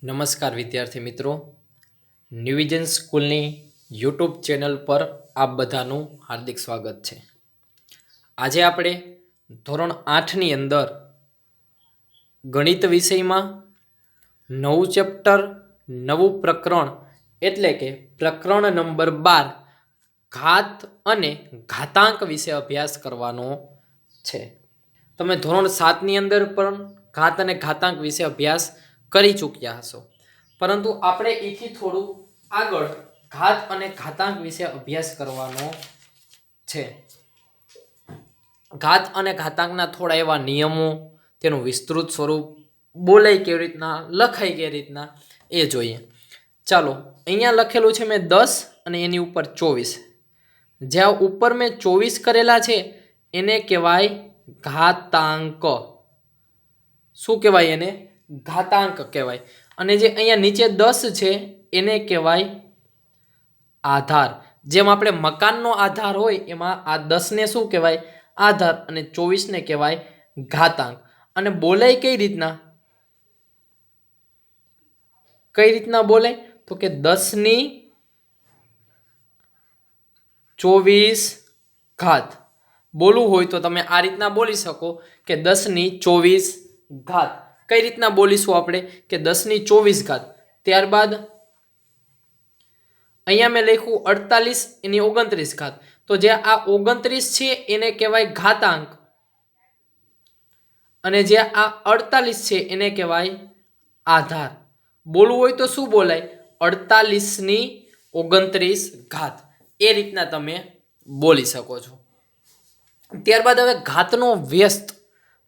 નમસ્કાર વિદ્યાર્થી મિત્રો, ન્યૂવિઝન સ્કૂલની યુટ્યુબ ચેનલ પર આપ બધાનું હાર્દિક સ્વાગત છે. આજે આપણે ધોરણ 8ની અંદર ગણિત વિષયમાં નવું ચેપ્ટર, નવું પ્રકરણ એટલે કે પ્રકરણ નંબર 12 ઘાત અને ઘાતાંક વિશે અભ્યાસ કરવાનો છે. તમે ધોરણ 7ની અંદર પણ ઘાત અને ઘાતાંક વિશે અભ્યાસ કરી ચૂક્યા હશો, પરંતુ આપણે એથી થોડું આગળ ઘાત અને ઘાતાંક વિશે અભ્યાસ કરવાનો છે. ઘાત અને ઘાતાંકના થોડા એવા નિયમો, તેનું વિસ્તૃત સ્વરૂપ, બોલાય કેવી રીતના, લખાય કેવી રીતના એ જોઈએ. ચાલો, અહીંયા લખેલું છે મેં 10 અને એની ઉપર 24. જ્યાં ઉપર મેં 24 કરેલા છે એને કહેવાય ઘાતાંક. શું કહેવાય? એને ઘાતાંક કહેવાય. અને જે અહીંયા નીચે 10 છે એને કહેવાય આધાર. જેમ આપણે મકાનનો આધાર હોય એમાં આ 10ને શું કહેવાય? આધાર. અને 24ને કહેવાય ઘાતાંક. અને બોલાય કઈ રીતના? કઈ રીતના બોલાય? તો કે 10ની 24 ઘાત. બોલવું હોય તો તમે આ રીતના બોલી શકો કે 10ની 24 ઘાત. કઈ રીતના બોલીશું આપણે? કે 10ની 24 ઘાત. ત્યારબાદ અહીંયા મેં લખ્યું 48 એની 29 ઘાત. તો જે આ 29 છે એને કહેવાય ઘાતાંક, અને જે આ 48 છે એને કહેવાય આધાર. બોલવું હોય તો શું બોલાય? 48ની 29 ઘાત. એ રીતના તમે બોલી શકો છો. ત્યારબાદ હવે ઘાતનો વ્યસ્ત.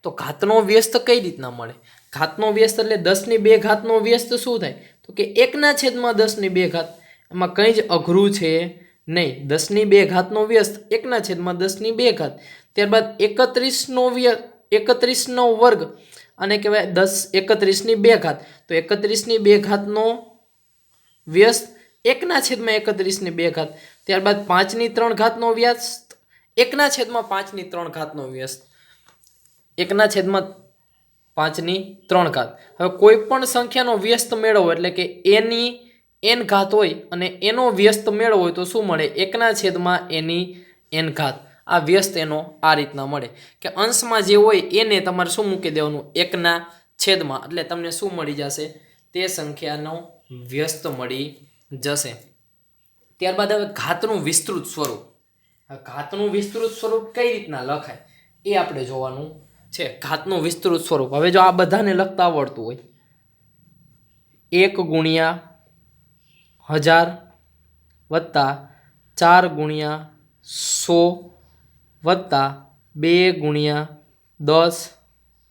તો ઘાતનો વ્યસ્ત કઈ રીતના મળે? ઘાતનો વ્યસ્ત એટલે 10ની 2 ઘાતનો વ્યસ્ત શું થાય? તો કે 1/10ની 2 ઘાત. એમાં કંઈ જ અઘરું છે નહીં. 10ની 2 ઘાતનો વ્યસ્ત 1/10ની 2 ઘાત. ત્યારબાદ 31નો વર્ગ અને કહેવાય 31ની 2 ઘાત. તો 31ની 2 ઘાતનો વ્યસ્ત 1/31ની 2 ઘાત. ત્યારબાદ 5ની 3 ઘાતનો વ્યસ્ત 1/5ની 3 ઘાતનો વ્યસ્ત 1/5ની 3 ઘાત. હવે કોઈ પણ સંખ્યાનો વ્યસ્ત મેળવવો એટલે કે એની n ઘાત હોય અને એનો વ્યસ્ત મેળવવો હોય તો શું મળે? 1/nની n ઘાત. આ વ્યસ્ત એનો આ રીતના મળે કે અંશમાં જે હોય એને તમારે શું મૂકી દેવાનું? 1/. એટલે તમને શું મળી જશે? તે સંખ્યાનો વ્યસ્ત મળી જશે. ત્યારબાદ હવે ઘાતનું વિસ્તૃત સ્વરૂપ. ઘાતનું વિસ્તૃત સ્વરૂપ કઈ રીતના લખાય એ આપણે જોવાનું છે. ઘાતનું વિસ્તૃત સ્વરૂપ. હવે જો આ બધાને લખતા આવડતું હોય, 1/1000 વત્તા 4/100 વત્તા 2/10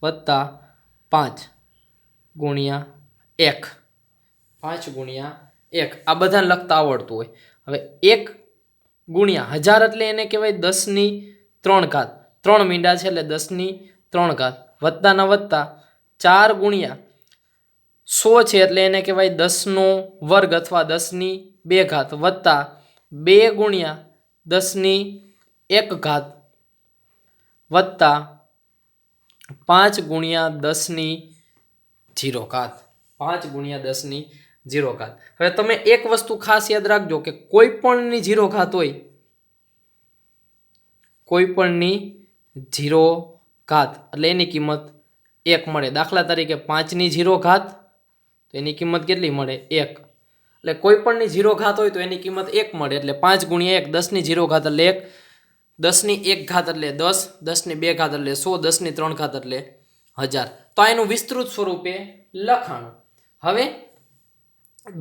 વત્તા 5/1, 5/1 આ બધાને લખતા આવડતું હોય. હવે 1/1000 એટલે એને કહેવાય 10ની 3 ઘાત. 3 મીંડા છે એટલે 10ની 3 ઘાત. વત્તાના વત્તા 4/100 છે એટલે એને કહેવાય 10નો વર્ગ અથવા 10ની 2 ઘાત. વત્તા 2/10ની 1 ઘાત વત્તા 5/10ની 0 ઘાત. 5/10ની 0 ઘાત. હવે તમે એક વસ્તુ ખાસ યાદ રાખજો કે કોઈ પણની 0 ઘાત હોય, કોઈ પણની 0 ઘાત એટલે એની કિંમત 1 મળે. દાખલા તરીકે 5ની 0 ઘાત તો એની કિંમત કેટલી મળે? 1. એટલે કોઈ પણની 0 ઘાત હોય તો એની કિંમત 1 મળે. એટલે 5/1, 10ની 0 ઘાત એટલે 1, 10ની 1 ઘાત એટલે 10, 10ની 2 ઘાત એટલે 100, 10ની 3 ઘાત એટલે 1000. તો આ એનું વિસ્તૃત સ્વરૂપે લખાણું. હવે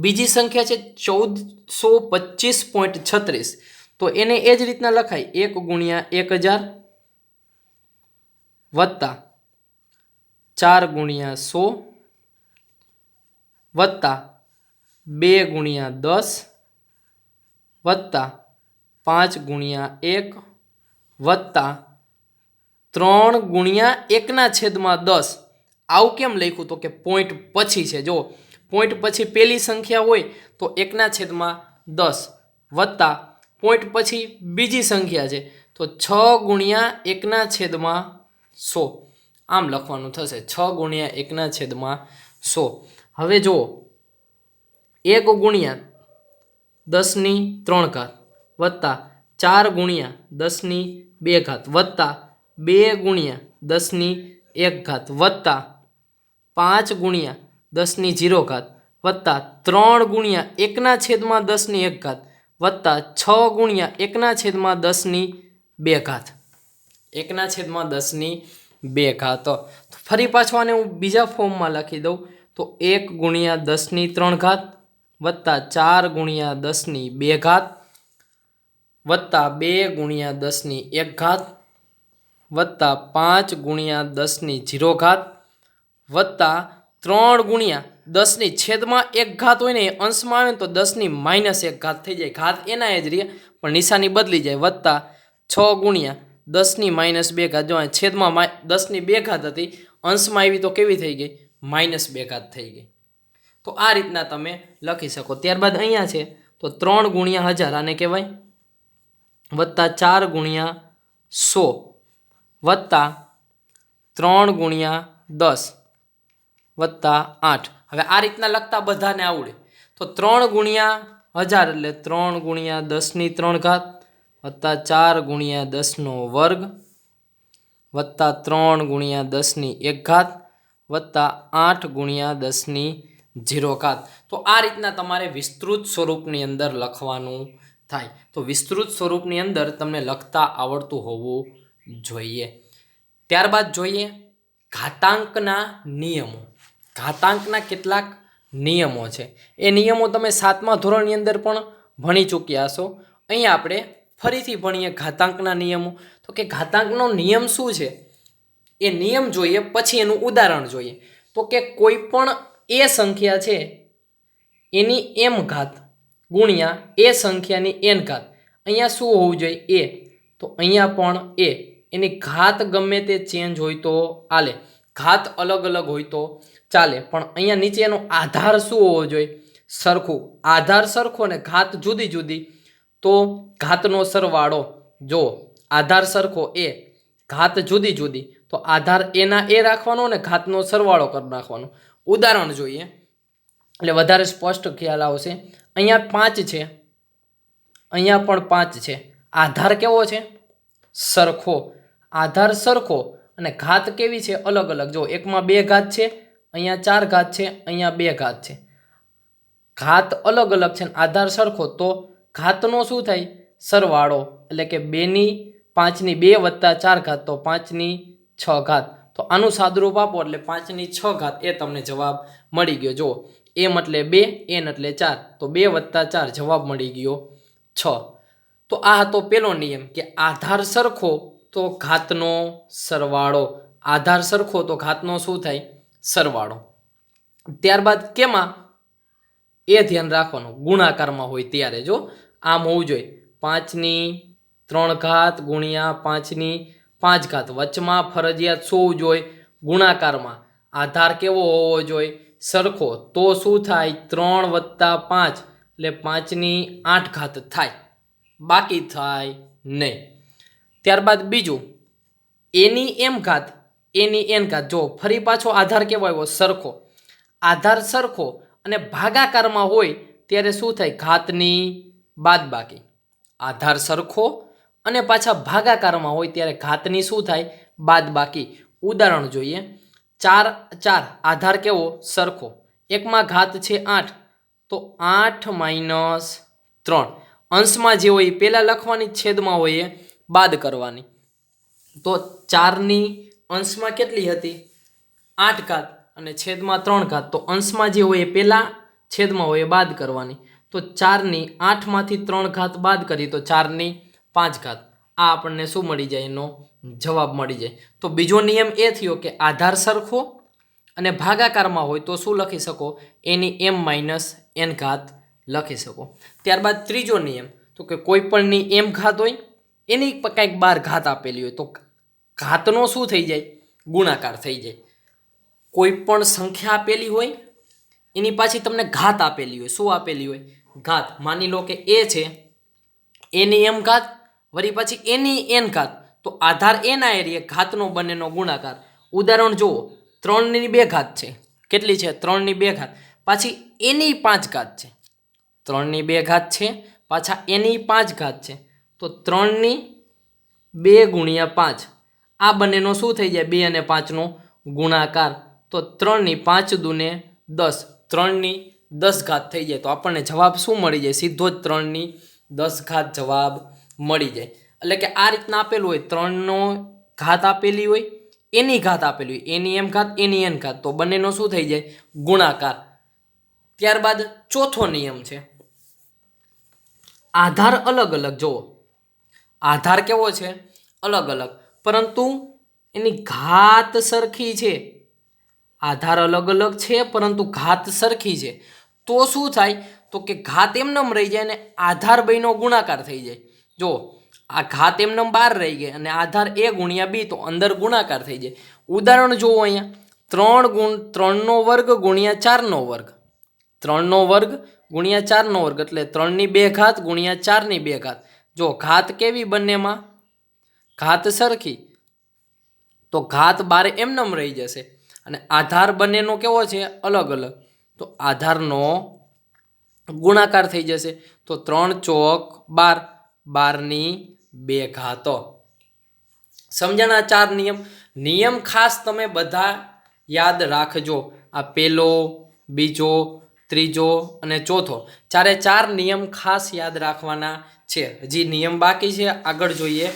બીજી સંખ્યા છે 1425.36. તો એને એ જ રીતના લખાય 1/1000 વત્તા 4/100 વત્તા 2/10 વત્તા 5/1 વત્તા 3/1/10. આવું કેમ લખ્યું? તો કે પોઈન્ટ પછી છે. જો પોઈન્ટ પછી પહેલી સંખ્યા હોય તો 1/10 વત્તા પોઈન્ટ પછી બીજી સંખ્યા છે તો 6/1/100. આમ લખવાનું થશે 6/1/100. હવે જુઓ, 1 ગુણ્યા 10³ વત્તા 4 ગુણ્યા 10² વત્તા 2 ગુણ્યા 10⁻1 વત્તા 5 ગુણ્યા 10⁻0 વત્તા 3 ગુણ્યા 1/10⁻1 વત્તા 6 ગુણ્યા 1/10⁻2 1/10⁻2 તો ફરી પાછો આને હું બીજા ફોર્મમાં લખી દઉં તો 1 ગુણ્યા 10⁻3 વત્તા 4 ગુણ્યા 10⁻2 વત્તા 2 ગુણ્યા 10⁻1 વત્તા 5 ગુણ્યા 10⁻0 વત્તા 3 ગુણ્યા 10⁻1 હોય ને એ અંશમાં આવે ને તો 10⁻−1 થઈ જાય. ઘાત એના જ રહે પણ નિશાની બદલી જાય. વત્તા 6 ગુણ્યા 10⁻2 જો છેદમાં 10⁻2 હતી, અંશમાં આવી તો કેવી થઈ ગઈ? -2 થઈ ગઈ. તો આ રીતના તમે લખી શકો. ત્યારબાદ અહીંયા છે તો 3 ગુણ્યા 1000 આને કહેવાય, વત્તા 4 ગુણ્યા 100 વત્તા 3 ગુણ્યા 10 વત્તા 8. હવે આ રીતના લખતા બધાને આવડે તો 3 ગુણ્યા 1000 એટલે 3 ગુણ્યા 10⁻3 વત્તા 4 ગુણ્યા 10² વત્તા 3 ગુણ્યા 10⁻1 વત્તા 8 ગુણ્યા 10⁻0. તો આ રીતના તમારે વિસ્તૃત સ્વરૂપની અંદર લખવાનું થાય. તો વિસ્તૃત સ્વરૂપની અંદર તમને લખતા આવડતું હોવું જોઈએ. ત્યારબાદ જોઈએ ઘાતાંકના નિયમો. ઘાતાંકના કેટલાક નિયમો છે. એ નિયમો તમે 7મા ધોરણની અંદર પણ ભણી ચૂક્યા હશો. અહીંયા આપણે ફરીથી ભણીએ ઘાતાંકના નિયમો. તો કે ઘાતાંકનો નિયમ શું છે એ નિયમ જોઈએ, પછી એનું ઉદાહરણ જોઈએ. તો કે કોઈ પણ એ સંખ્યા છે એની m ઘાત ગુણ્યા એ સંખ્યાની n ઘાત. અહીંયા શું હોવું જોઈએ? એ. તો અહીંયા પણ એ. એની ઘાત ગમે તે ચેન્જ હોય તો ચાલે, ઘાત અલગ અલગ હોય તો ચાલે, પણ અહીંયા નીચે એનો આધાર શું હોવો જોઈએ? સરખું. આધાર સરખો ને ઘાત જુદી જુદી તો ઘાતનો સરવાળો. જો આધાર સરખો એ, ઘાત જુદી જુદી તો આધાર એના એ રાખવાનો ને ઘાતનો સરવાળો કરી નાખવાનો. ઉદાહરણ જોઈએ એટલે વધારે સ્પષ્ટ ખ્યાલ આવશે. અહીંયા 5 છે, અહીંયા પણ 5 છે. આધાર કેવો છે? સરખો. આધાર સરખો અને ઘાત કેવી છે? અલગ અલગ. જો એકમાં 2 ઘાત છે, અહીંયા 4 ઘાત છે, અહીંયા 2 ઘાત છે. ઘાત અલગ અલગ છે, આધાર સરખો તો ઘાતનો શું થાય? સરવાળો. એટલે કે 5/2 વત્તા 4 તો 5/6. તો આનું સાદુરૂપ આપો એટલે 5/6 એ તમને જવાબ મળી ગયો. જો m એટલે 2, n એટલે 4 તો 2 વત્તા 4 જવાબ મળી ગયો 6. તો આ હતો પેલો નિયમ કે આધાર સરખો તો ઘાતનો સરવાળો. આધાર સરખો તો ઘાતનો શું થાય? સરવાળો. ત્યારબાદ કેમાં એ ધ્યાન રાખવાનું? ગુણાકારમાં હોય ત્યારે. જો આમ હોવું જોઈએ 5/3 ગુણ્યા 5/5 વચમાં ફરજિયાત શું હોવું જોઈએ? ગુણાકારમાં. આધાર કેવો હોવો જોઈએ? સરખો. તો શું થાય? 3 વત્તા 5 એટલે 5/8 થાય, બાકી થાય નહીં. ત્યારબાદ બીજું એની m ઘાત એની n ઘાત. જો ફરી પાછો આધાર કેવો આવ્યો? સરખો. આધાર સરખો અને ભાગાકારમાં હોય ત્યારે શું થાય? ઘાતની બાદબાકી. આધાર સરખો અને પાછા ભાગાકારમાં હોય ત્યારે ઘાતની શું થાય? બાદબાકી. ઉદાહરણ જોઈએ 4 આધાર કેવો? સરખો. એકમાં ઘાત છે 8 તો 8 - 3. અંશમાં જે હોય પહેલાં લખવાની, છેદમાં હોય એ બાદ કરવાની. તો 4ની અંશમાં કેટલી હતી? 8 ઘાત અને છેદમાં 3 ઘાત. તો અંશમાં જે હોય એ પહેલાં, છેદમાં હોય એ બાદ કરવાની. તો 4ની 8માંથી 3 ઘાત બાદ કરી તો 4ની 5 ઘાત. આ આપણને શું મળી જાય? એનો જવાબ મળી જાય. તો બીજો નિયમ એ થયો કે આધાર સરખો અને ભાગાકારમાં હોય તો શું લખી શકો? એની m - n ઘાત લખી શકો. ત્યારબાદ ત્રીજો નિયમ તો કે કોઈ પણની m ઘાત હોય એની કંઈક 12 ઘાત આપેલી હોય તો ઘાતનો શું થઈ જાય? ગુણાકાર થઈ જાય. કોઈ પણ સંખ્યા આપેલી હોય એની પાછી તમને ઘાત આપેલી હોય. શું આપેલી હોય? ઘાત. માની લો કે એ છે, એની m ઘાત વળી પછી એની n ઘાત. તો આધાર એના એરિયા, ઘાતનો બંનેનો ગુણાકાર. ઉદાહરણ જુઓ 3ની 2 ઘાત છે. કેટલી છે? 3ની 2 ઘાત. પાછી એની 5 ઘાત છે, 3ની 2 ઘાત છે, પાછા એની 5 ઘાત છે, તો 3ની 2 ગુણ્યા 5 આ બંનેનો શું થઈ જાય? 2 અને 5નો ગુણાકાર, તો 3ની 5 દૂને 10, 3ની 10 ઘાત થઈ જાય. તો આપણને જવાબ શું મળી જાય? સીધો જ 3ની 10 ઘાત જવાબ મળી જાય. એટલે કે આ રીતના આપેલું હોય, 3નો ઘાત આપેલી હોય, એની ઘાત આપેલી હોય, એની એમ ઘાત, એની એન ઘાત, તો બંનેનો શું થઈ જાય? ગુણાકાર. ત્યારબાદ ચોથો નિયમ છે, આધાર અલગ અલગ. જુઓ, આધાર કેવો છે? અલગ અલગ, પરંતુ એની ઘાત સરખી છે. આધાર અલગ અલગ છે પરંતુ ઘાત સરખી છે, તો શું થાય? તો કે ઘાત એમનેમ રહી જાય અને આધાર બેયનો ગુણાકાર થઈ જાય. જો આ ઘાત એમનેમ 12 રહી ગઈ અને આધાર a ગુણ્યા b, તો અંદર ગુણાકાર થઈ જાય. ઉદાહરણ જુઓ અહીંયા, 3નો વર્ગ ગુણ્યા 4નો વર્ગ, 3નો વર્ગ ગુણ્યા 4નો વર્ગ એટલે 3ની 2 ઘાત ગુણ્યા 4ની 2 ઘાત. જો ઘાત કેવી બંનેમાં? ઘાત સરખી, તો ઘાત 12 એમનેમ રહી જશે અને આધાર બંનેનો કેવો છે? અલગ અલગ, તો આધારનો ગુણાકાર થઈ જશે. તો 3 ચોક 12, 12ની 2 ઘાતો. સમજણા 4 નિયમ. નિયમ ખાસ તમે બધા યાદ રાખજો. આ પહેલો, બીજો, ત્રીજો અને ચોથો, 4 નિયમ ખાસ યાદ રાખવાના છે. હજી નિયમ બાકી છે, આગળ જોઈએ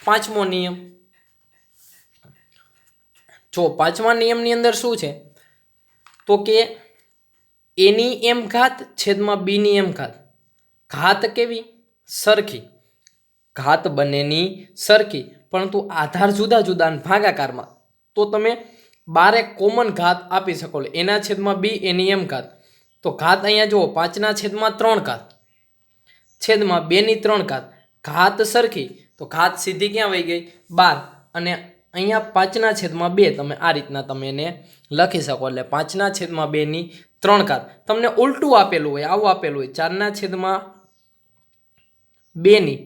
5મો નિયમ. જો 5મા નિયમની અંદર શું છે? તો કે એની એમ ઘાત છેદમાં બીની એમ ઘાત. ઘાત કેવી? સરખી. ઘાત બંનેની સરખી, પરંતુ આધાર જુદા જુદા ભાગાકારમાં. તો તમે 12 કોમન ઘાત આપી શકો. એના છેદમાં બી, એની એમ ઘાત. તો ઘાત અહીંયા જુઓ, 5ના છેદમાં 3 ઘાત છેદમાં 2ની 3 ઘાત. ઘાત સરખી, તો ઘાત સીધી ક્યાં વહી ગઈ? 12. અને અહીંયા 5ના છેદમાં 2 તમે આ રીતના તમે એને લખી શકો. એટલે 5ના છેદમાં 2ની 3 ઘાત. તમને ઉલટું આપેલું હોય, આવું આપેલું હોય, 4ના છેદમાં 2ની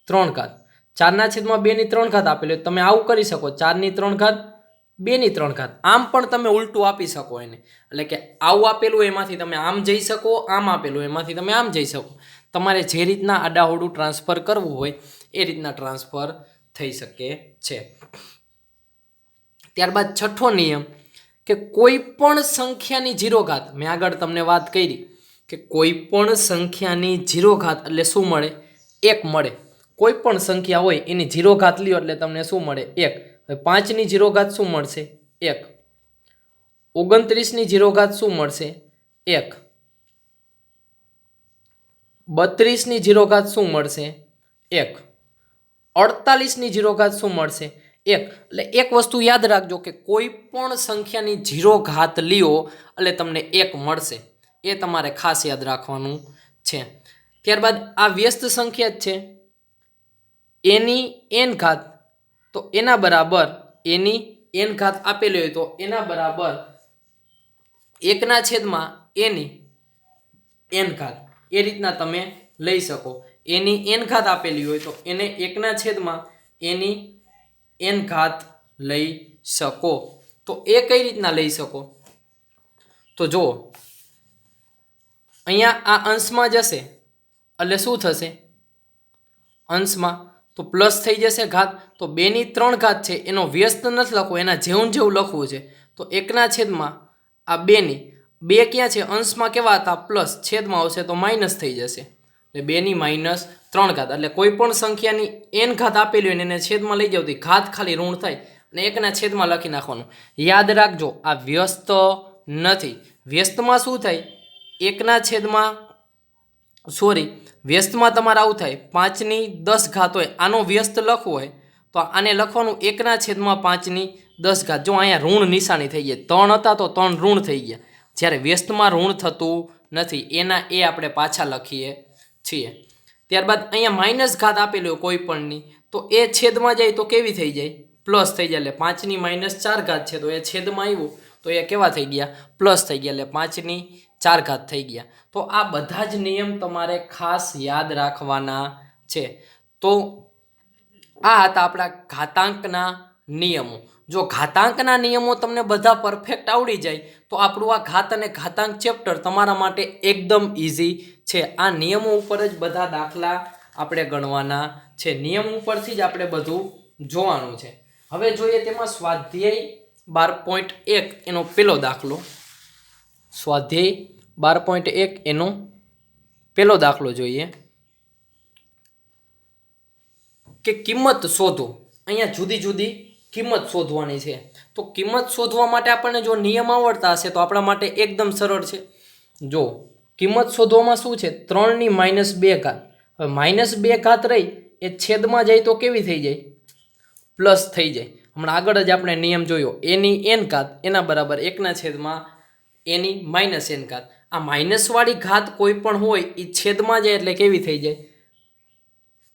3 ઘાત. 4ના છેદમાં 2ની 3 ઘાત આપેલું હોય, તમે આવું કરી શકો, 4ની 3 ઘાત 2ની 3 ઘાત. આમ પણ તમે ઉલટું આપી શકો એને. એટલે કે આવું આપેલું હોય એમાંથી તમે આમ જઈ શકો, આમ આપેલું હોય એમાંથી તમે આમ જઈ શકો. તમારે જે રીતના આડાહોડું ટ્રાન્સફર કરવું હોય એ રીતના ટ્રાન્સફર થઈ શકે છે. ત્યારબાદ 6થો નિયમ, કે કોઈ પણ સંખ્યાની 0 ઘાત. મેં આગળ તમને વાત કરી કે કોઈ પણ સંખ્યાની 0 ઘાત એટલે શું મળે? 1 મળે. કોઈ પણ સંખ્યા હોય એની 0 ઘાત લ્યો એટલે તમને શું મળે? 1. 5ની 0 ઘાત શું મળશે? 1. 29ની 0 ઘાત શું મળશે? 1. 32ની 0 ઘાત શું મળશે? 1. 48ની 0 ઘાત શું મળશે? 1. એટલે એક વસ્તુ યાદ રાખજો કે કોઈ પણ સંખ્યાની 0 ઘાત લ્યો એટલે તમને 1 મળશે. એ તમારે ખાસ યાદ રાખવાનું છે. ત્યારબાદ આ વ્યસ્ત સંખ્યા જ છે, એની એન ઘાત, તો એના બરાબર એની એન ઘાત આપેલી હોય તો એના બરાબર 1ના છેદમાં એની એન ઘાત. એ રીતના તમે લઈ શકો. એની એન ઘાત આપેલી હોય તો એને 1ના છેદમાં એની એન ઘાત લઈ શકો. તો એ કઈ રીતના લઈ શકો? તો જુઓ, અહીંયા આ અંશમાં જશે એટલે શું થશે? અંશમાં તો પ્લસ થઈ જશે ઘાત. તો 2ની 3 ઘાત છે એનો વ્યસ્ત નથી લખવો, એના જેવું જેવું લખવું છે. તો 1ના છેદમાં આ 2ની 2 ક્યાં છે? અંશમાં કેવા હતા? પ્લસ. છેદમાં આવશે તો માઇનસ થઈ જશે. એટલે 2ની -3 ઘાત. એટલે કોઈ પણ સંખ્યાની એન ઘાત આપેલી હોય એને છેદમાં લઈ જાવ તો ઘાત ખાલી ઋણ થાય અને 1ના છેદમાં લખી નાખવાનું. યાદ રાખજો, આ વ્યસ્ત નથી. વ્યસ્તમાં શું થાય? 1ના છેદમાં વ્યસ્તમાં તમારે આવું થાય, 5ની 10 ઘાત હોય, આનો વ્યસ્ત લખવો હોય તો આને લખવાનું 1ના છેદમાં 5ની 10 ઘાત. જો અહીંયા ઋણ નિશાની થઈ ગઈ, 3 હતા તો 3 ઋણ થઈ ગયા. જ્યારે વ્યસ્તમાં ઋણ થતું નથી, એના એ આપણે પાછા લખીએ છીએ. ત્યારબાદ અહીંયા માઇનસ ઘાત આપેલી હોય કોઈ પણની, તો એ છેદમાં જાય તો કેવી થઈ જાય? પ્લસ થઈ જાય. એટલે 5ની -4 ઘાત છે તો એ છેદમાં આવ્યું તો એ કેવા થઈ ગયા? પ્લસ થઈ ગયા. એટલે 5ની 4 ઘાત થઈ ગયા. તો આ બધા જ નિયમ તમારે ખાસ યાદ રાખવાના છે. તો આ હતા આપણા ઘાતાંકના નિયમો. જો ઘાતાંકના નિયમો તમને બધા પરફેક્ટ આવડી જાય તો આપણું આ ઘાત અને ઘાતાંક ચેપ્ટર તમારા માટે એકદમ ઇઝી છે. આ નિયમો ઉપર જ બધા દાખલા આપણે ગણવાના છે. નિયમ ઉપરથી જ આપણે બધું જોવાનું છે. હવે જોઈએ તેમાં સ્વાધ્યાય 12.1 એનો પેલો દાખલો. સ્વાધ્યાય 12.1 એનો પેલો દાખલો જોઈએ કે કિંમત શોધો. અહીંયા જુદી જુદી કિંમત શોધવાની છે. તો કિંમત શોધવા માટે આપણને જો નિયમ આવડતા હશે તો આપણા માટે એકદમ સરળ છે. જો કિંમત શોધવામાં શું છે, 3 ની -2 ઘાત. હવે -2 ઘાત રહી એ છેદમાં જાય તો કેવી થઈ જાય? પ્લસ થઈ જાય. હમણાં આગળ જ આપણે નિયમ જોયો, a ની n ઘાત એના બરાબર 1/a ની -n ઘાત. આ માઇનસવાળી ઘાત કોઈ પણ હોય એ છેદમાં જાય એટલે કેવી થઈ જાય?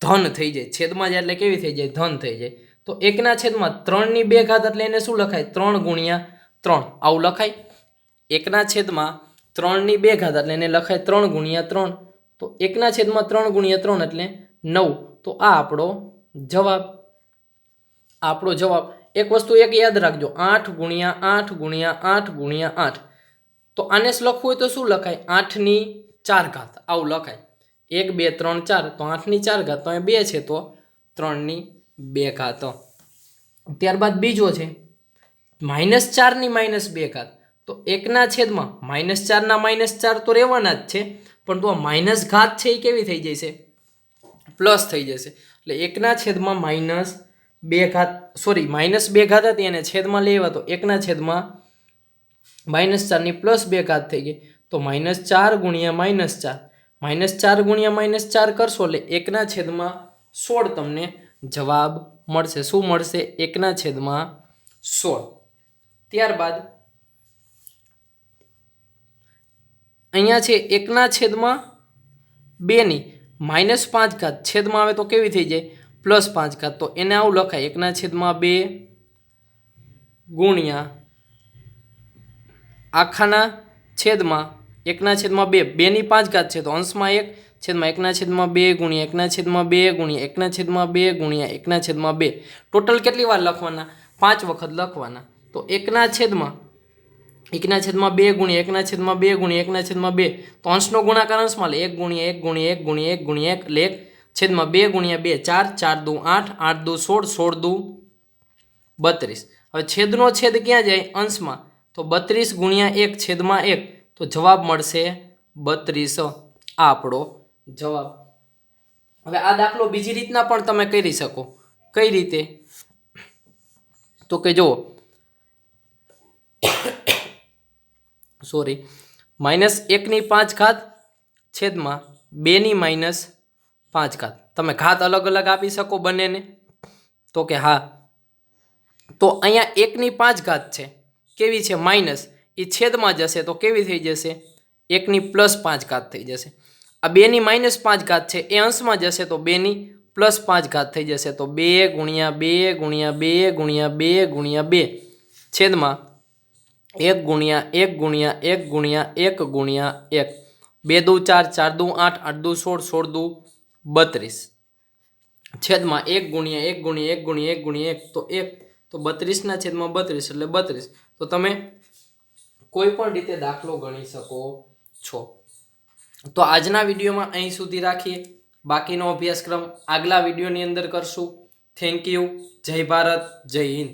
ધન થઈ જાય. છેદમાં જાય એટલે કેવી થઈ જાય? ધન થઈ જાય. તો 1/3 ની 2 ઘાત એટલે એને શું લખાય? 3 × 3 આવું લખાય. 1/3 ની 2 ઘાત એટલે એને લખાય 3 × 3. તો 1/3 × 3 એટલે 9. તો આ આપણો જવાબ. એક વસ્તુ એક યાદ રાખજો, 8 × 8 × 8 × 8. તો આને લખવું હોય તો શું લખાય? 8 ની 4 ઘાત આવું લખાય. 1 2 3 4 તો 8 ની 4 ઘાત તો અહીં 2 છે તો 3 ની 2 ઘાત. ત્યારબાદ બીજો છે -4 ની -2 ઘાત. તો 1/4 ના -4 તો રહેવાના જ છે, પણ તો આ માઇનસ ઘાત છે એ કેવી થઈ જશે? પ્લસ થઈ જશે. એટલે 1/-2 ઘાત, સોરી -2 ઘાત હતી એને છેદમાં લેવા તો 1/-4 ની +2 ઘાત થઈ ગઈ. તો -4 × -4 -4 × -4 કરશો એટલે 1/16 તમને જવાબ મળશે. શું મળશે? 1/16. ત્યારબાદ અહીંયા છે 1/2 ની -5 ઘાત છેદમાં આવે તો કેવી થઈ જાય? +5 ઘાત. તો એને આવું લખાય 1/2 ગુણ્યા આખાના છેદમાં 1/2. 2 ની 5 ઘાત છે તો અંશમાં 1 છેદમાં 1/2 ગુણ્યા 1/2 ગુણ્યા 1/2 ગુણ્યા 1/2. ટોટલ કેટલી વાર લખવાના? 5 વખત લખવાના. તો 1/2 ગુણ્યા 1/2 ગુણ્યા 1/2. તો અંશનો ગુણાકાર અંશમાં લે 1 ગુણ્યા 1 ગુણ્યા 1 ગુણ્યા 1 ગુણ્યા 1 એટલે 1 2 ગુણ્યા 2 4 4 દુ 8 8 દુ 16 16 દુ 32. હવે છેદનો છેદ ક્યાં જાય? અંશમાં. તો 32 ગુણ્યા 1 છેદમાં 1 તો જવાબ મળશે 32. આ આપણો જવાબ. હવે આ દાખલો બીજી રીતના પણ તમે કરી શકો. કઈ રીતે? તો કે જુઓ, સોરી, -1 ની 5 ઘાત છેદમાં 2 ની -5 ઘાત. તમે ઘાત અલગ અલગ આપી શકો બંનેને? તો કે હા. તો અહીંયા 1 ની 5 ઘાત છે, કેવી છે? માઇનસ. એ છેદમાં જશે તો કેવી થઈ જશે? 1 ની +5 ઘાત થઈ જશે. આ 2 ની -5 ઘાત છે એ અંશમાં જશે તો 2 ની +5 ઘાત થઈ જશે. તો 2 ગુણ્યા 2 ગુણ્યા 2 ગુણ્યા 2 ગુણ્યા 2 છેદમાં 1 ગુણ્યા 1 ગુણ્યા 1 ગુણ્યા 1 ગુણ્યા 1. 2 દુ 4 4 દુ 8 8 દુ 16 16 દુ 32 છેદમાં 1 ગુણ્યા 1 ગુણ્યા 1 ગુણ્યા 1 ગુણ્યા 1 તો 1. તો 32/32 એટલે 32. તો તમે કોઈ પણ રીતે દાખલો ગણી શકો છો. તો આજના વિડીયોમાં અહીં સુધી રાખીએ. બાકીનો અભ્યાસક્રમ આગલા વિડીયોની અંદર કરશું. Thank you. જય ભારત, જય હિન્દ.